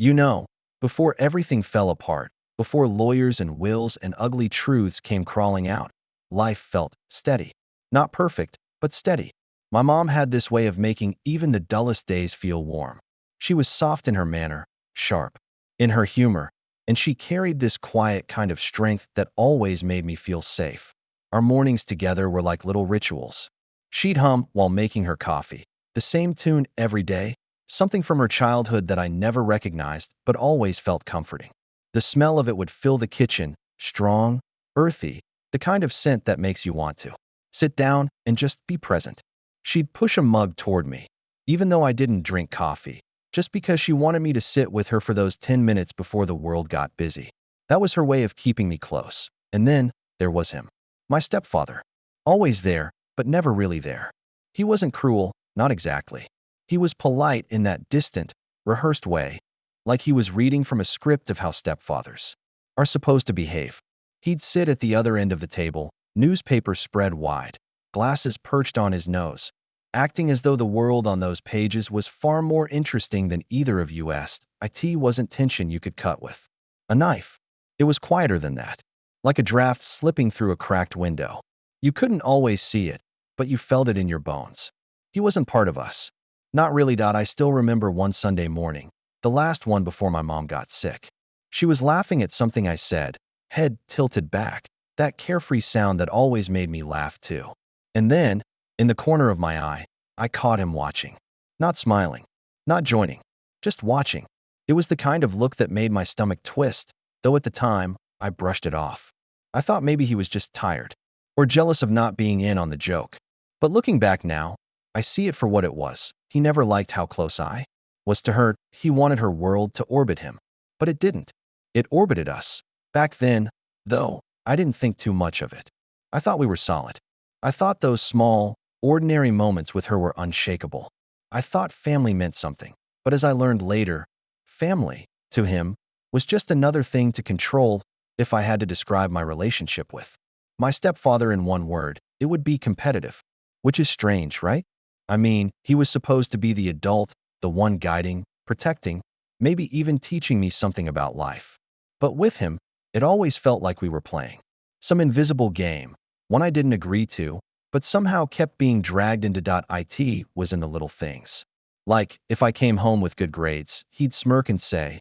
You know, before everything fell apart, before lawyers and wills and ugly truths came crawling out, life felt steady. Not perfect, but steady. My mom had this way of making even the dullest days feel warm. She was soft in her manner, sharp in her humor, and she carried this quiet kind of strength that always made me feel safe. Our mornings together were like little rituals. She'd hum while making her coffee, the same tune every day, something from her childhood that I never recognized but always felt comforting. The smell of it would fill the kitchen, strong, earthy, the kind of scent that makes you want to sit down and just be present. She'd push a mug toward me, even though I didn't drink coffee, just because she wanted me to sit with her for those 10 minutes before the world got busy. That was her way of keeping me close. And then there was him. My stepfather. Always there, but never really there. He wasn't cruel, not exactly. He was polite in that distant, rehearsed way, like he was reading from a script of how stepfathers are supposed to behave. He'd sit at the other end of the table, newspaper spread wide, glasses perched on his nose, acting as though the world on those pages was far more interesting than either of you asked. It wasn't tension you could cut with a knife. It was quieter than that, like a draft slipping through a cracked window. You couldn't always see it, but you felt it in your bones. He wasn't part of us. Not really. I still remember one Sunday morning, the last one before my mom got sick. She was laughing at something I said, head tilted back, that carefree sound that always made me laugh too. And then, in the corner of my eye, I caught him watching. Not smiling, not joining, just watching. It was the kind of look that made my stomach twist, though at the time, I brushed it off. I thought maybe he was just tired, or jealous of not being in on the joke. But looking back now, I see it for what it was. He never liked how close I was to her. He wanted her world to orbit him. But it didn't. It orbited us. Back then, though, I didn't think too much of it. I thought we were solid. I thought those small, ordinary moments with her were unshakable. I thought family meant something. But as I learned later, family, to him, was just another thing to control. If I had to describe my relationship with my stepfather in one word, it would be competitive. Which is strange, right? I mean, he was supposed to be the adult, the one guiding, protecting, maybe even teaching me something about life. But with him, it always felt like we were playing some invisible game, one I didn't agree to, but somehow kept being dragged into. It was in the little things. Like, if I came home with good grades, he'd smirk and say,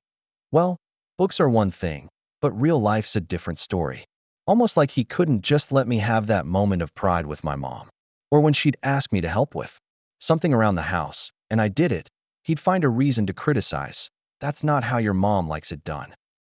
well, books are one thing, but real life's a different story. Almost like he couldn't just let me have that moment of pride with my mom. Or when she'd ask me to help with something around the house, and I did it, he'd find a reason to criticize. That's not how your mom likes it done.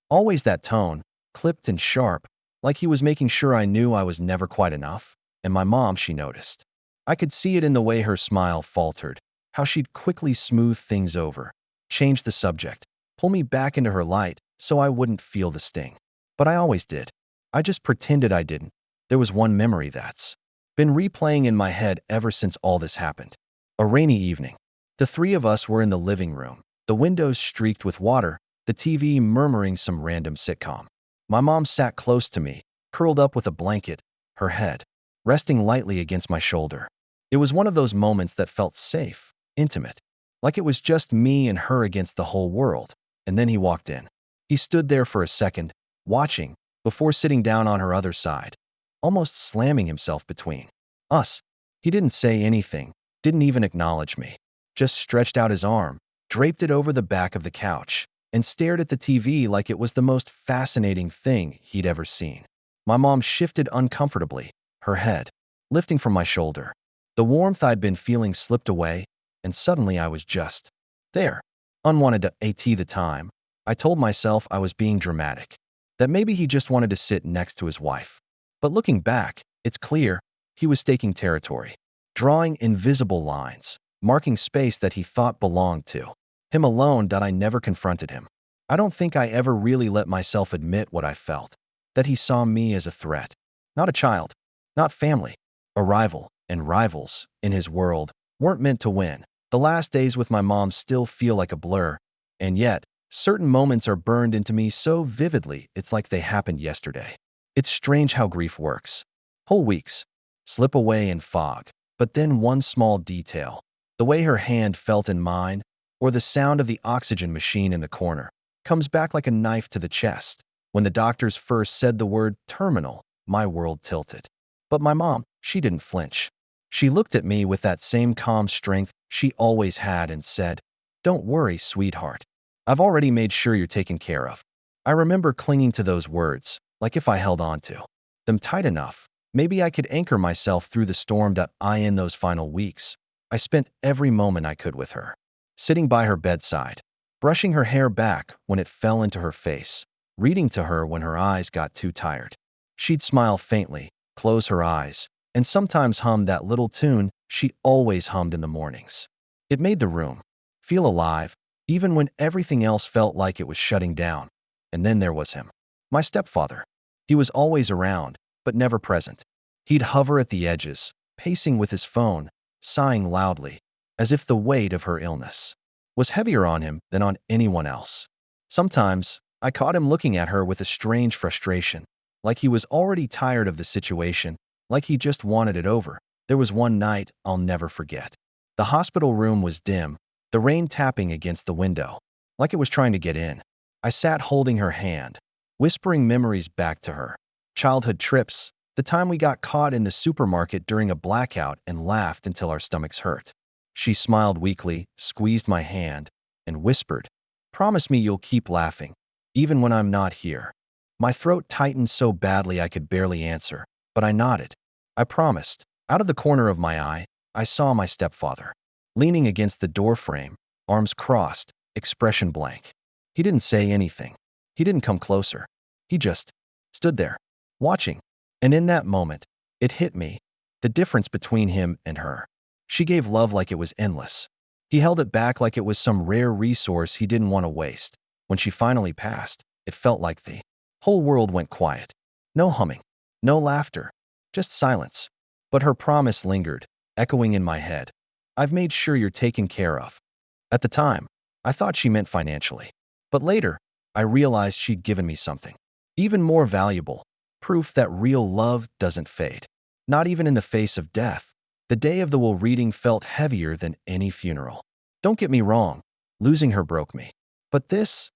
Always that tone, clipped and sharp, like he was making sure I knew I was never quite enough. And my mom, she noticed. I could see it in the way her smile faltered, how she'd quickly smooth things over, change the subject, pull me back into her light so I wouldn't feel the sting. But I always did. I just pretended I didn't. There was one memory that's been replaying in my head ever since all this happened. A rainy evening. The three of us were in the living room, the windows streaked with water, the TV murmuring some random sitcom. My mom sat close to me, curled up with a blanket, her head resting lightly against my shoulder. It was one of those moments that felt safe, intimate, like it was just me and her against the whole world. And then he walked in. He stood there for a second, watching, before sitting down on her other side, almost slamming himself between us. He didn't say anything, didn't even acknowledge me, just stretched out his arm, draped it over the back of the couch, and stared at the TV like it was the most fascinating thing he'd ever seen. My mom shifted uncomfortably, her head lifting from my shoulder. The warmth I'd been feeling slipped away, and suddenly I was just there. Unwanted at the time, I told myself I was being dramatic, that maybe he just wanted to sit next to his wife. But looking back, it's clear he was staking territory, drawing invisible lines, marking space that he thought belonged to him alone. I never confronted him. I don't think I ever really let myself admit what I felt, that he saw me as a threat, not a child, not family, a rival, and rivals, in his world, weren't meant to win. The last days with my mom still feel like a blur, and yet, certain moments are burned into me so vividly it's like they happened yesterday. It's strange how grief works. Whole weeks slip away in fog, but then one small detail, the way her hand felt in mine, or the sound of the oxygen machine in the corner comes back like a knife to the chest. When the doctors first said the word terminal, my world tilted. But my mom, she didn't flinch. She looked at me with that same calm strength she always had and said, "Don't worry, sweetheart. I've already made sure you're taken care of." I remember clinging to those words, like if I held on to them tight enough, maybe I could anchor myself through the storm that I in those final weeks. I spent every moment I could with her, sitting by her bedside, brushing her hair back when it fell into her face, reading to her when her eyes got too tired. She'd smile faintly, close her eyes, and sometimes hum that little tune she always hummed in the mornings. It made the room feel alive, even when everything else felt like it was shutting down. And then there was him, my stepfather. He was always around, but never present. He'd hover at the edges, pacing with his phone, sighing loudly, as if the weight of her illness was heavier on him than on anyone else. Sometimes, I caught him looking at her with a strange frustration, like he was already tired of the situation, like he just wanted it over. There was one night I'll never forget. The hospital room was dim, the rain tapping against the window, like it was trying to get in. I sat holding her hand, whispering memories back to her. Childhood trips, the time we got caught in the supermarket during a blackout and laughed until our stomachs hurt. She smiled weakly, squeezed my hand, and whispered, "Promise me you'll keep laughing, even when I'm not here." My throat tightened so badly I could barely answer, but I nodded. I promised. Out of the corner of my eye, I saw my stepfather, leaning against the doorframe, arms crossed, expression blank. He didn't say anything. He didn't come closer. He just stood there, watching. And in that moment, it hit me, the difference between him and her. She gave love like it was endless. He held it back like it was some rare resource he didn't want to waste. When she finally passed, it felt like the whole world went quiet. No humming, no laughter, just silence. But her promise lingered, echoing in my head. "I've made sure you're taken care of." At the time, I thought she meant financially. But later, I realized she'd given me something even more valuable, proof that real love doesn't fade, not even in the face of death. The day of the will reading felt heavier than any funeral. Don't get me wrong, losing her broke me. But this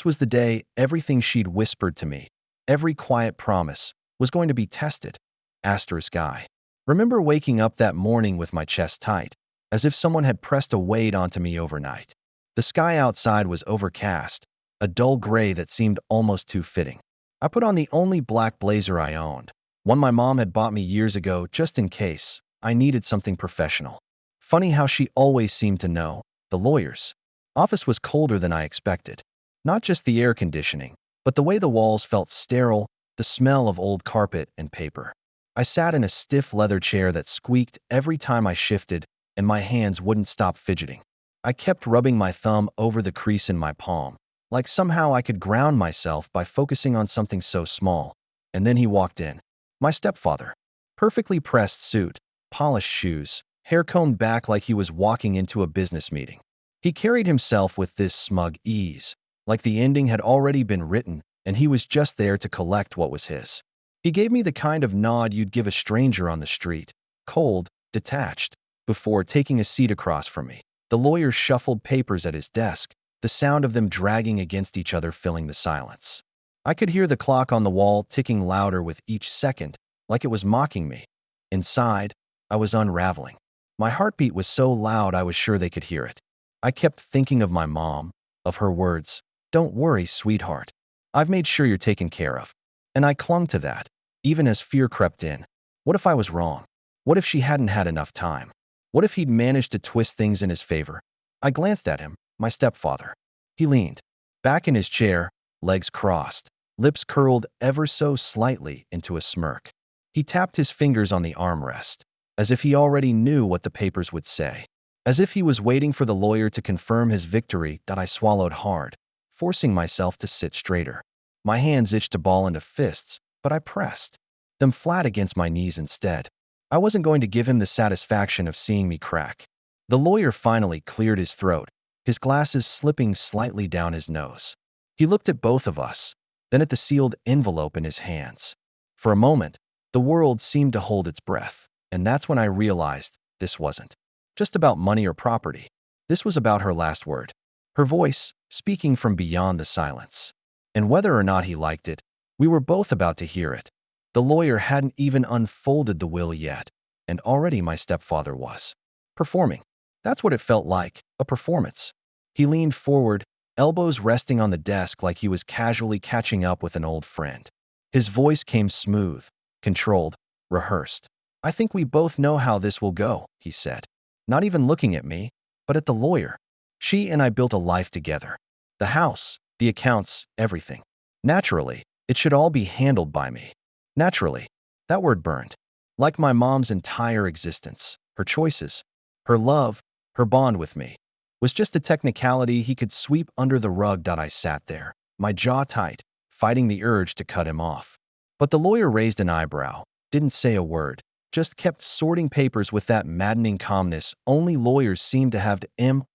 was the day everything she'd whispered to me, every quiet promise, was going to be tested. Asterisk I. Remember waking up that morning with my chest tight, as if someone had pressed a weight onto me overnight. The sky outside was overcast, a dull gray that seemed almost too fitting. I put on the only black blazer I owned, one my mom had bought me years ago just in case I needed something professional. Funny how she always seemed to know. The lawyer's office was colder than I expected. Not just the air conditioning, but the way the walls felt sterile, the smell of old carpet and paper. I sat in a stiff leather chair that squeaked every time I shifted, and my hands wouldn't stop fidgeting. I kept rubbing my thumb over the crease in my palm, like somehow I could ground myself by focusing on something so small. And then he walked in. My stepfather. Perfectly pressed suit, polished shoes, hair combed back like he was walking into a business meeting. He carried himself with this smug ease, like the ending had already been written and he was just there to collect what was his. He gave me the kind of nod you'd give a stranger on the street, cold, detached, before taking a seat across from me. The lawyer shuffled papers at his desk, the sound of them dragging against each other filling the silence. I could hear the clock on the wall ticking louder with each second, like it was mocking me. Inside, I was unraveling. My heartbeat was so loud I was sure they could hear it. I kept thinking of my mom, of her words, "Don't worry, sweetheart. I've made sure you're taken care of." And I clung to that, even as fear crept in. What if I was wrong? What if she hadn't had enough time? What if he'd managed to twist things in his favor? I glanced at him, my stepfather. He leaned back in his chair, legs crossed, lips curled ever so slightly into a smirk. He tapped his fingers on the armrest, as if he already knew what the papers would say. As if he was waiting for the lawyer to confirm his victory. That I swallowed hard, forcing myself to sit straighter. My hands itched to ball into fists, but I pressed them flat against my knees instead. I wasn't going to give him the satisfaction of seeing me crack. The lawyer finally cleared his throat, his glasses slipping slightly down his nose. He looked at both of us, then at the sealed envelope in his hands. For a moment, the world seemed to hold its breath, and that's when I realized this wasn't just about money or property. This was about her last word. Her voice, speaking from beyond the silence. And whether or not he liked it, we were both about to hear it. The lawyer hadn't even unfolded the will yet, and already my stepfather was performing. That's what it felt like, a performance. He leaned forward, elbows resting on the desk like he was casually catching up with an old friend. His voice came smooth, controlled, rehearsed. "I think we both know how this will go," he said, not even looking at me, but at the lawyer. "She and I built a life together. The house, the accounts, everything. Naturally, it should all be handled by me. Naturally." That word burned. Like my mom's entire existence, her choices, her love, her bond with me, was just a technicality he could sweep under the rug. I sat there, my jaw tight, fighting the urge to cut him off. But the lawyer raised an eyebrow, didn't say a word, just kept sorting papers with that maddening calmness only lawyers seem to have.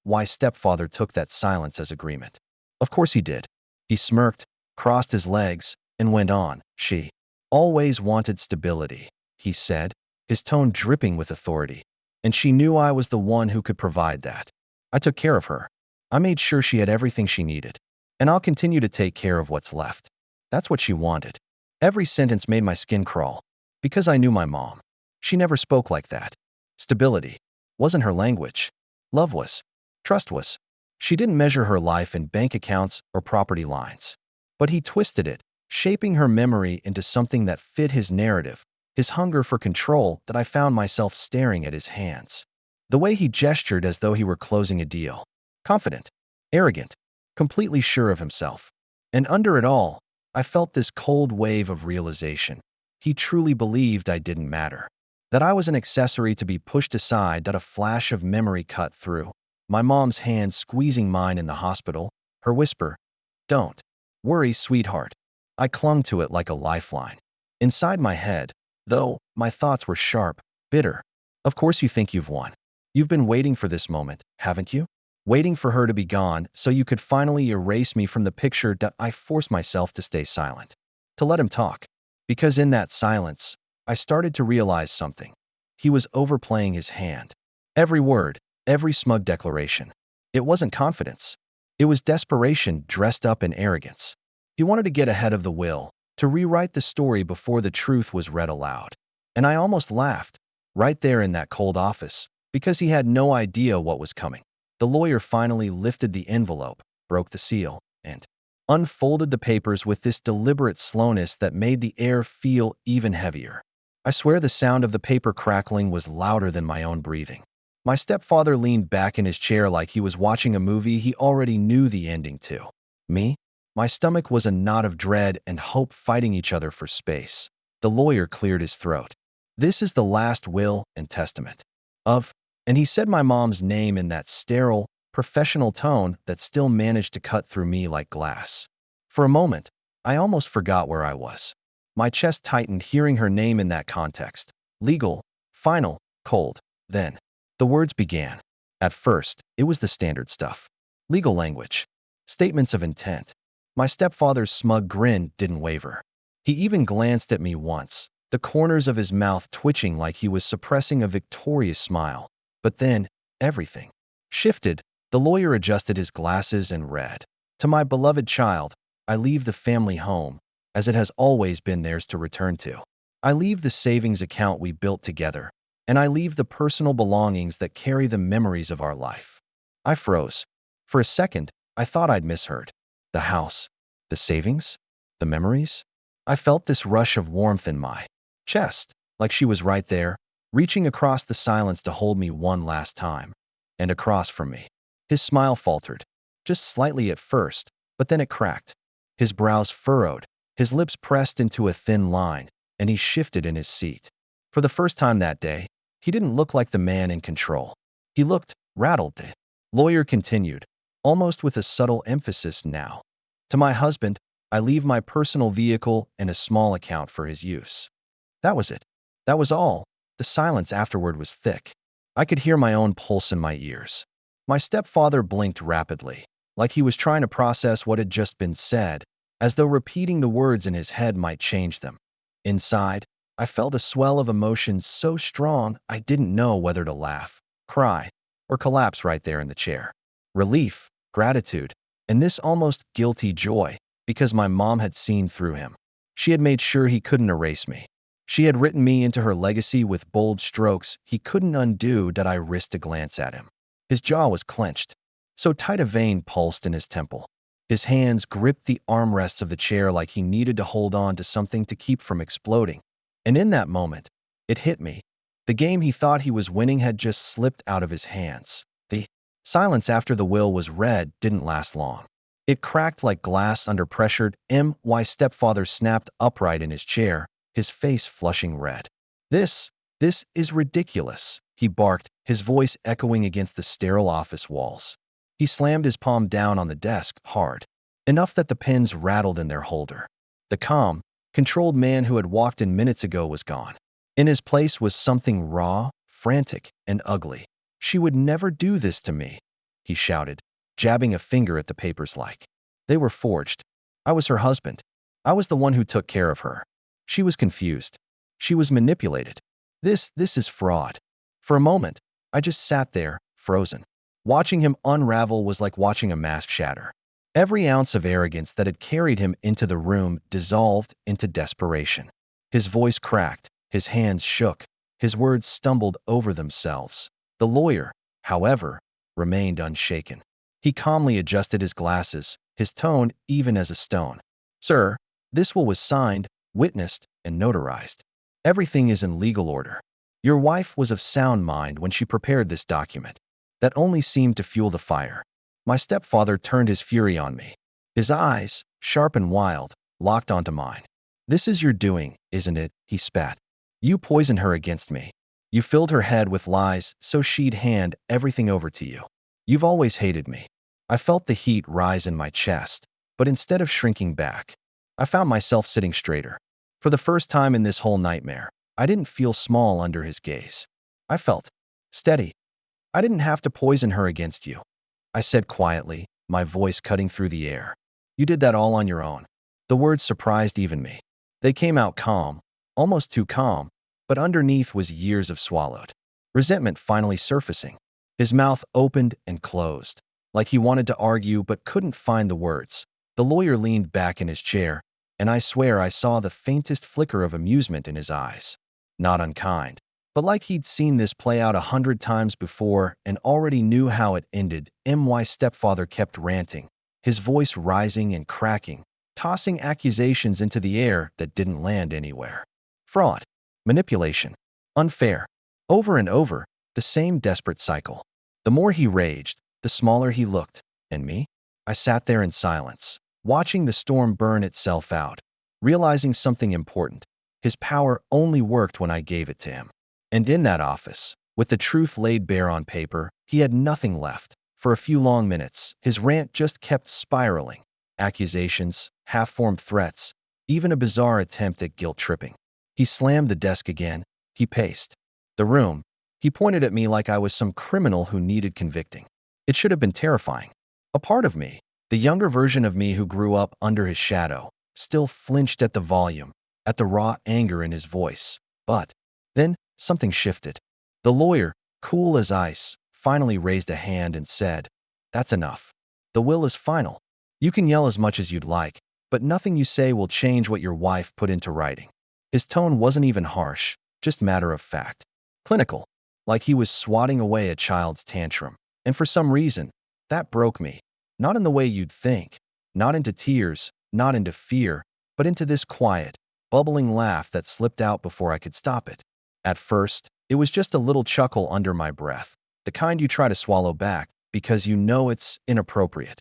My stepfather took that silence as agreement. Of course he did. He smirked, crossed his legs, and went on. "She always wanted stability," he said, his tone dripping with authority. "And she knew I was the one who could provide that. I took care of her. I made sure she had everything she needed. And I'll continue to take care of what's left. That's what she wanted." Every sentence made my skin crawl. Because I knew my mom. She never spoke like that. Stability wasn't her language. Love was. Trust was. She didn't measure her life in bank accounts or property lines. But he twisted it, shaping her memory into something that fit his narrative, his hunger for control. That I found myself staring at his hands. The way he gestured as though he were closing a deal. Confident, arrogant, completely sure of himself. And under it all, I felt this cold wave of realization. He truly believed I didn't matter. That I was an accessory to be pushed aside. That a flash of memory cut through. My mom's hand squeezing mine in the hospital, her whisper, "Don't worry, sweetheart." I clung to it like a lifeline. Inside my head, though, my thoughts were sharp, bitter. "Of course you think you've won. You've been waiting for this moment, haven't you? Waiting for her to be gone so you could finally erase me from the picture." I forced myself to stay silent, to let him talk. Because in that silence, I started to realize something. He was overplaying his hand. Every word, every smug declaration. It wasn't confidence. It was desperation dressed up in arrogance. He wanted to get ahead of the will, to rewrite the story before the truth was read aloud. And I almost laughed, right there in that cold office, because he had no idea what was coming. The lawyer finally lifted the envelope, broke the seal, and unfolded the papers with this deliberate slowness that made the air feel even heavier. I swear the sound of the paper crackling was louder than my own breathing. My stepfather leaned back in his chair like he was watching a movie he already knew the ending to. Me? My stomach was a knot of dread and hope fighting each other for space. The lawyer cleared his throat. "This is the last will and testament of," and he said my mom's name in that sterile, professional tone that still managed to cut through me like glass. For a moment, I almost forgot where I was. My chest tightened hearing her name in that context. Legal, final, cold. Then, the words began. At first, it was the standard stuff. Legal language. Statements of intent. My stepfather's smug grin didn't waver. He even glanced at me once, the corners of his mouth twitching like he was suppressing a victorious smile. But then, everything shifted. The lawyer adjusted his glasses and read, "To my beloved child, I leave the family home, as it has always been theirs to return to. I leave the savings account we built together, and I leave the personal belongings that carry the memories of our life." I froze. For a second, I thought I'd misheard. The house, the savings, the memories? I felt this rush of warmth in my chest, like she was right there, reaching across the silence to hold me one last time. And across from me. His smile faltered, just slightly at first, but then it cracked. His brows furrowed, his lips pressed into a thin line, and he shifted in his seat. For the first time that day, he didn't look like the man in control. He looked rattled. The lawyer continued, almost with a subtle emphasis now. "To my husband, I leave my personal vehicle and a small account for his use." That was it. That was all. The silence afterward was thick. I could hear my own pulse in my ears. My stepfather blinked rapidly, like he was trying to process what had just been said, as though repeating the words in his head might change them. Inside, I felt a swell of emotions so strong I didn't know whether to laugh, cry, or collapse right there in the chair. Relief, gratitude, and this almost guilty joy, because my mom had seen through him. She had made sure he couldn't erase me. She had written me into her legacy with bold strokes he couldn't undo that I risked a glance at him. His jaw was clenched, so tight a vein pulsed in his temple. His hands gripped the armrests of the chair like he needed to hold on to something to keep from exploding. And in that moment, it hit me. The game he thought he was winning had just slipped out of his hands. The silence after the will was read didn't last long. It cracked like glass under pressure. My stepfather snapped upright in his chair, his face flushing red. This is ridiculous, he barked, his voice echoing against the sterile office walls. He slammed his palm down on the desk, hard, enough that the pins rattled in their holder. The calm, controlled man who had walked in minutes ago was gone. In his place was something raw, frantic, and ugly. "She would never do this to me," he shouted, jabbing a finger at the papers like they were forged. I was her husband. I was the one who took care of her. She was confused. She was manipulated. This is fraud. For a moment, I just sat there, frozen. Watching him unravel was like watching a mask shatter. Every ounce of arrogance that had carried him into the room dissolved into desperation. His voice cracked, his hands shook, his words stumbled over themselves. The lawyer, however, remained unshaken. He calmly adjusted his glasses, his tone even as a stone. "Sir, this will was signed, witnessed, and notarized. Everything is in legal order. Your wife was of sound mind when she prepared this document. That only seemed to fuel the fire." My stepfather turned his fury on me. His eyes, sharp and wild, locked onto mine. "This is your doing, isn't it?" he spat. "You poisoned her against me. You filled her head with lies so she'd hand everything over to you. You've always hated me." I felt the heat rise in my chest, but instead of shrinking back, I found myself sitting straighter. For the first time in this whole nightmare, I didn't feel small under his gaze. I felt steady. "I didn't have to poison her against you," I said quietly, my voice cutting through the air. "You did that all on your own." The words surprised even me. They came out calm, almost too calm, but underneath was years of swallowed resentment finally surfacing. His mouth opened and closed, like he wanted to argue but couldn't find the words. The lawyer leaned back in his chair, and I swear I saw the faintest flicker of amusement in his eyes. Not unkind, but like he'd seen this play out 100 times before and already knew how it ended. My stepfather kept ranting, his voice rising and cracking, tossing accusations into the air that didn't land anywhere. Fraud, manipulation, unfair. Over and over, the same desperate cycle. The more he raged, the smaller he looked. And me? I sat there in silence, watching the storm burn itself out, realizing something important. His power only worked when I gave it to him. And in that office, with the truth laid bare on paper, he had nothing left. For a few long minutes, his rant just kept spiraling. Accusations, half-formed threats, even a bizarre attempt at guilt-tripping. He slammed the desk again. He paced the room. He pointed at me like I was some criminal who needed convicting. It should have been terrifying. A part of me, the younger version of me who grew up under his shadow, still flinched at the volume, at the raw anger in his voice. But then something shifted. The lawyer, cool as ice, finally raised a hand and said, "That's enough. The will is final. You can yell as much as you'd like, but nothing you say will change what your wife put into writing." His tone wasn't even harsh, just matter of fact. Clinical, like he was swatting away a child's tantrum. And for some reason, that broke me. Not in the way you'd think, not into tears, not into fear, but into this quiet, bubbling laugh that slipped out before I could stop it. At first, it was just a little chuckle under my breath, the kind you try to swallow back because you know it's inappropriate.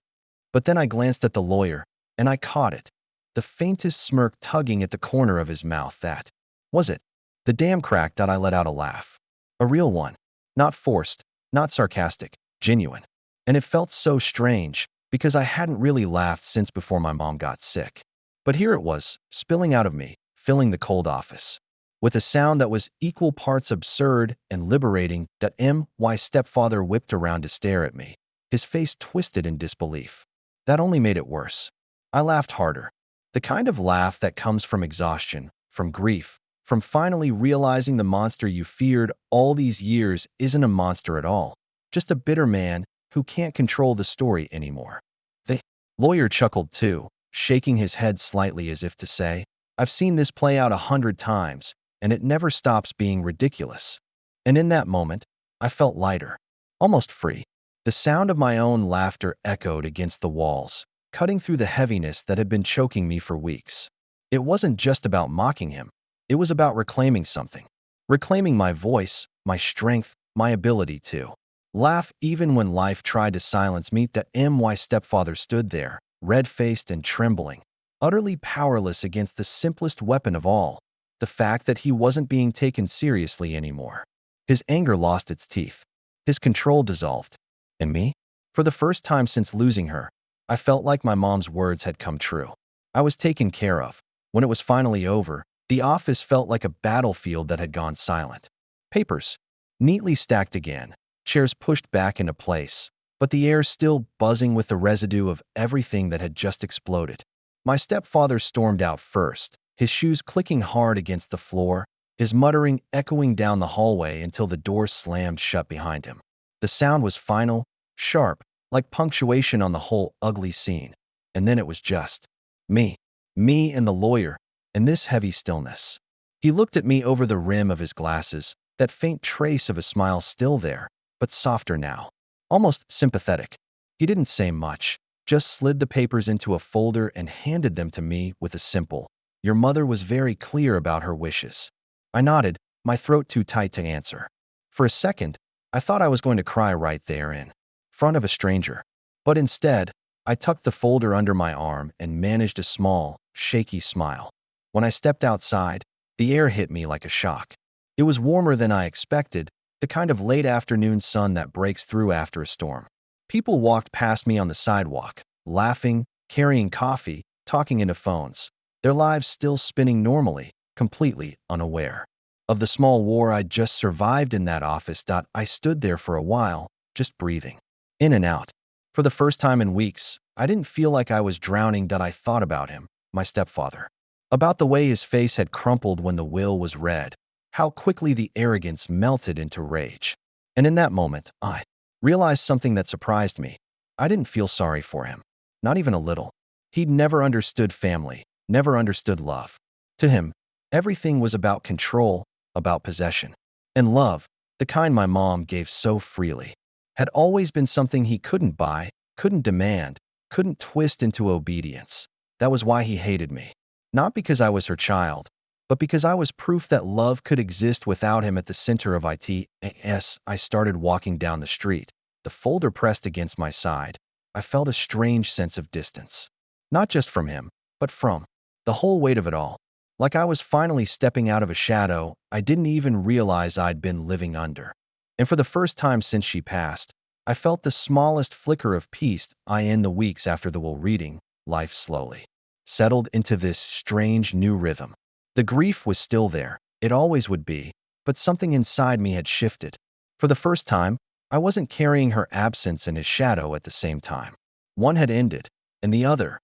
But then I glanced at the lawyer, and I caught it. The faintest smirk tugging at the corner of his mouth. That was it. The damn crack that I let out a laugh. A real one. Not forced, not sarcastic, genuine. And it felt so strange, because I hadn't really laughed since before my mom got sick. But here it was, spilling out of me, filling the cold office. With a sound that was equal parts absurd and liberating. That my stepfather whipped around to stare at me, his face twisted in disbelief. That only made it worse. I laughed harder. The kind of laugh that comes from exhaustion, from grief, from finally realizing the monster you feared all these years isn't a monster at all. just a bitter man who can't control the story anymore. The lawyer chuckled too, shaking his head slightly as if to say, I've seen this play out 100 times, and it never stops being ridiculous. And in that moment, I felt lighter, almost free. The sound of my own laughter echoed against the walls, cutting through the heaviness that had been choking me for weeks. It wasn't just about mocking him. It was about reclaiming something. Reclaiming my voice, my strength, my ability to laugh even when life tried to silence me. That my stepfather stood there, red-faced and trembling, utterly powerless against the simplest weapon of all, the fact that he wasn't being taken seriously anymore. His anger lost its teeth. His control dissolved. And me? For the first time since losing her, I felt like my mom's words had come true. I was taken care of. When it was finally over, the office felt like a battlefield that had gone silent. Papers, neatly stacked again, chairs pushed back into place, but the air still buzzing with the residue of everything that had just exploded. My stepfather stormed out first, his shoes clicking hard against the floor, his muttering echoing down the hallway until the door slammed shut behind him. The sound was final, sharp, like punctuation on the whole ugly scene. And then it was just me. Me and the lawyer, and this heavy stillness. He looked at me over the rim of his glasses, that faint trace of a smile still there, but softer now. Almost sympathetic. He didn't say much, just slid the papers into a folder and handed them to me with a simple, "Your mother was very clear about her wishes." I nodded, my throat too tight to answer. For a second, I thought I was going to cry right there in front of a stranger. But instead, I tucked the folder under my arm and managed a small, shaky smile. When I stepped outside, the air hit me like a shock. It was warmer than I expected, the kind of late afternoon sun that breaks through after a storm. People walked past me on the sidewalk, laughing, carrying coffee, talking into phones, their lives still spinning normally, completely unaware of the small war I'd just survived in that office. I stood there for a while, just breathing, in and out. For the first time in weeks, I didn't feel like I was drowning. I thought about him, my stepfather. About the way his face had crumpled when the will was read, how quickly the arrogance melted into rage. And in that moment, I realized something that surprised me. I didn't feel sorry for him, not even a little. He'd never understood family, never understood love. To him, everything was about control, about possession. And love, the kind my mom gave so freely, had always been something he couldn't buy, couldn't demand, couldn't twist into obedience. That was why he hated me. Not because I was her child, but because I was proof that love could exist without him at the center of it. As I started walking down the street, the folder pressed against my side. I felt a strange sense of distance. Not just from him, but from the whole weight of it all. Like I was finally stepping out of a shadow I didn't even realize I'd been living under. And for the first time since she passed, I felt the smallest flicker of peace. In the weeks after the will reading, life slowly settled into this strange new rhythm. The grief was still there, it always would be, but something inside me had shifted. For the first time, I wasn't carrying her absence and his shadow at the same time. One had ended, and the other,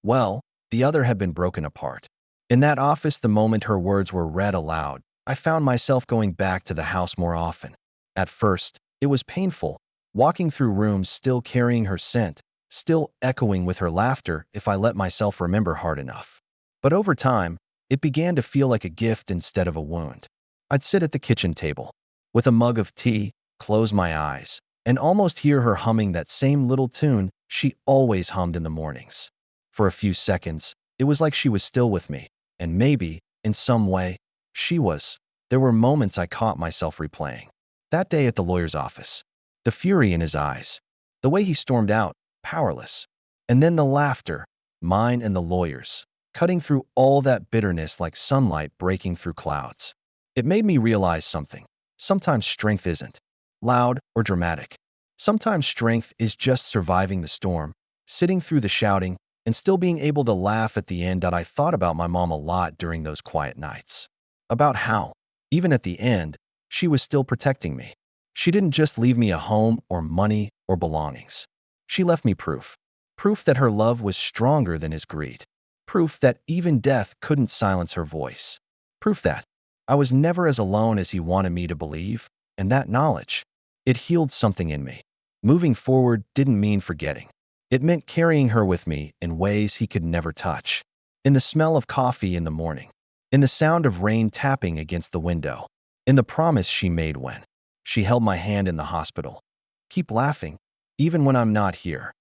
well, the other had been broken apart. In that office, the moment her words were read aloud, I found myself going back to the house more often. At first, it was painful, walking through rooms still carrying her scent, still echoing with her laughter if I let myself remember hard enough. But over time, it began to feel like a gift instead of a wound. I'd sit at the kitchen table, with a mug of tea, close my eyes, and almost hear her humming that same little tune she always hummed in the mornings. For a few seconds, it was like she was still with me, and maybe, in some way, she was. There were moments I caught myself replaying. That day at the lawyer's office, the fury in his eyes, the way he stormed out, powerless, and then the laughter, mine and the lawyer's, cutting through all that bitterness like sunlight breaking through clouds. It made me realize something. Sometimes strength isn't loud or dramatic. Sometimes strength is just surviving the storm, sitting through the shouting, and still being able to laugh at the end. I thought about my mom a lot during those quiet nights. About how, even at the end, she was still protecting me. She didn't just leave me a home or money or belongings. She left me proof. Proof that her love was stronger than his greed. Proof that even death couldn't silence her voice. Proof that I was never as alone as he wanted me to believe, and that knowledge, It healed something in me. Moving forward didn't mean forgetting. It meant carrying her with me in ways he could never touch. In the smell of coffee in the morning, in the sound of rain tapping against the window, in the promise she made when she held my hand in the hospital. Keep laughing, even when I'm not here.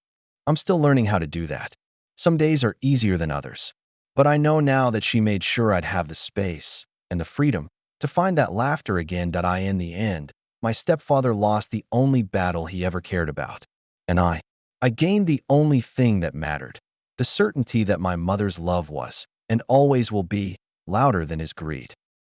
I'm still learning how to do that. Some days are easier than others. But I know now that she made sure I'd have the space and the freedom to find that laughter again. That in the end, my stepfather lost the only battle he ever cared about. And I gained the only thing that mattered, the certainty that my mother's love was, and always will be, louder than his greed.